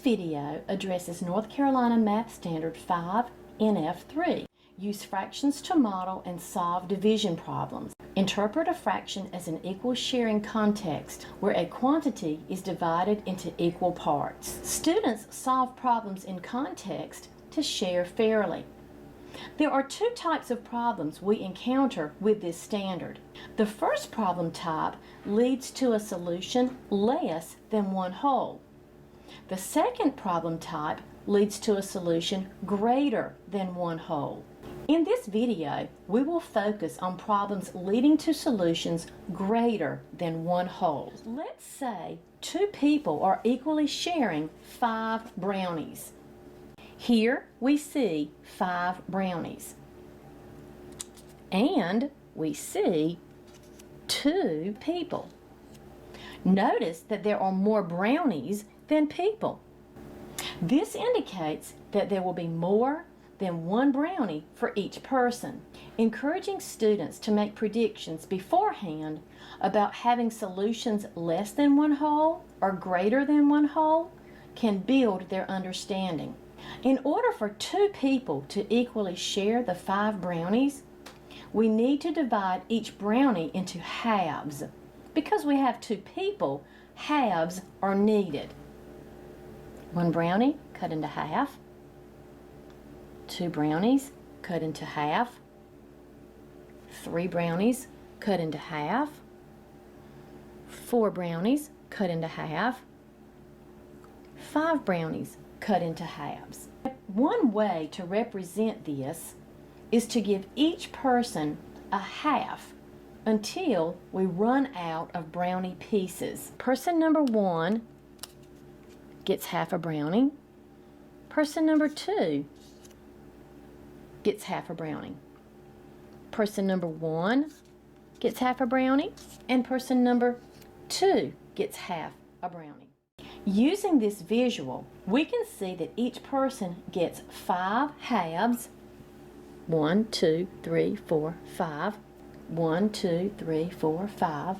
video addresses North Carolina Math Standard 5 NF3. Use fractions to model and solve division problems. Interpret a fraction as an equal sharing context where a quantity is divided into equal parts. Students solve problems in context to share fairly. There are two types of problems we encounter with this standard. The first problem type leads to a solution less than one whole. The second problem type leads to a solution greater than one whole. In this video, we will focus on problems leading to solutions greater than one whole. Let's say two people are equally sharing 5 brownies. Here we see 5 brownies. And we see 2 people. Notice that there are more brownies than people. This indicates that there will be more than one brownie for each person. Encouraging students to make predictions beforehand about having solutions less than one whole or greater than one whole can build their understanding. In order for 2 people to equally share the 5 brownies, we need to divide each brownie into halves. Because we have 2 people, halves are needed. 1 brownie cut into half. 2 brownies cut into half. 3 brownies cut into half. 4 brownies cut into half. 5 brownies cut into halves. One way to represent this is to give each person a half until we run out of brownie pieces. Person number 1 gets half a brownie. Person number 2 gets half a brownie. Person number 1 gets half a brownie, and person number 2 gets half a brownie. Using this visual, we can see that each person gets 5 halves. 1, 2, 3, 4, 5. 1, 2, 3, 4, 5.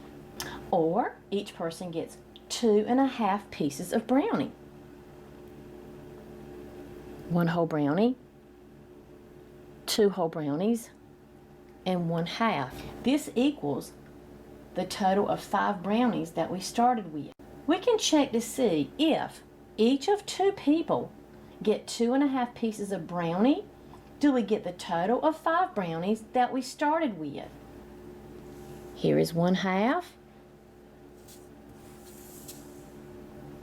Or each person gets 2.5 pieces of brownie. 1 whole brownie, 2 whole brownies, and 1 half. This equals the total of 5 brownies that we started with. We can check to see if each of 2 people get 2.5 pieces of brownie. Do we get the total of 5 brownies that we started with? Here is 1 half.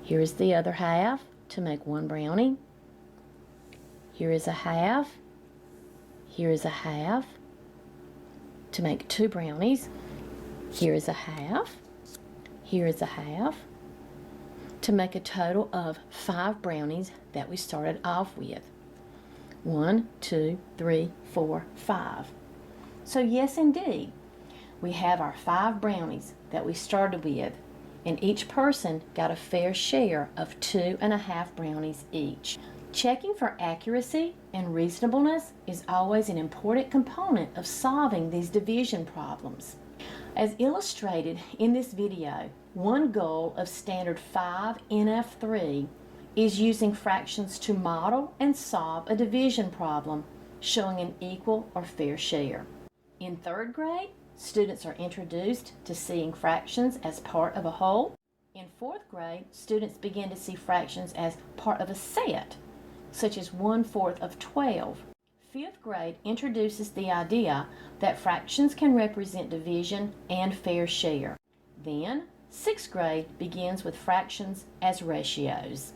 Here is the other half to make 1 brownie. Here is a half. Here is a half to make 2 brownies. Here is a half. Here is a half to make a total of 5 brownies that we started off with. 1, 2, 3, 4, 5. So yes, indeed, we have our 5 brownies that we started with, and each person got a fair share of 2.5 brownies each. Checking for accuracy and reasonableness is always an important component of solving these division problems. As illustrated in this video, one goal of Standard 5 NF3 is using fractions to model and solve a division problem showing an equal or fair share. In 3rd grade, students are introduced to seeing fractions as part of a whole. In 4th grade, students begin to see fractions as part of a set, such as 1/4 of 12. 5th grade introduces the idea that fractions can represent division and fair share. Then, 6th grade begins with fractions as ratios.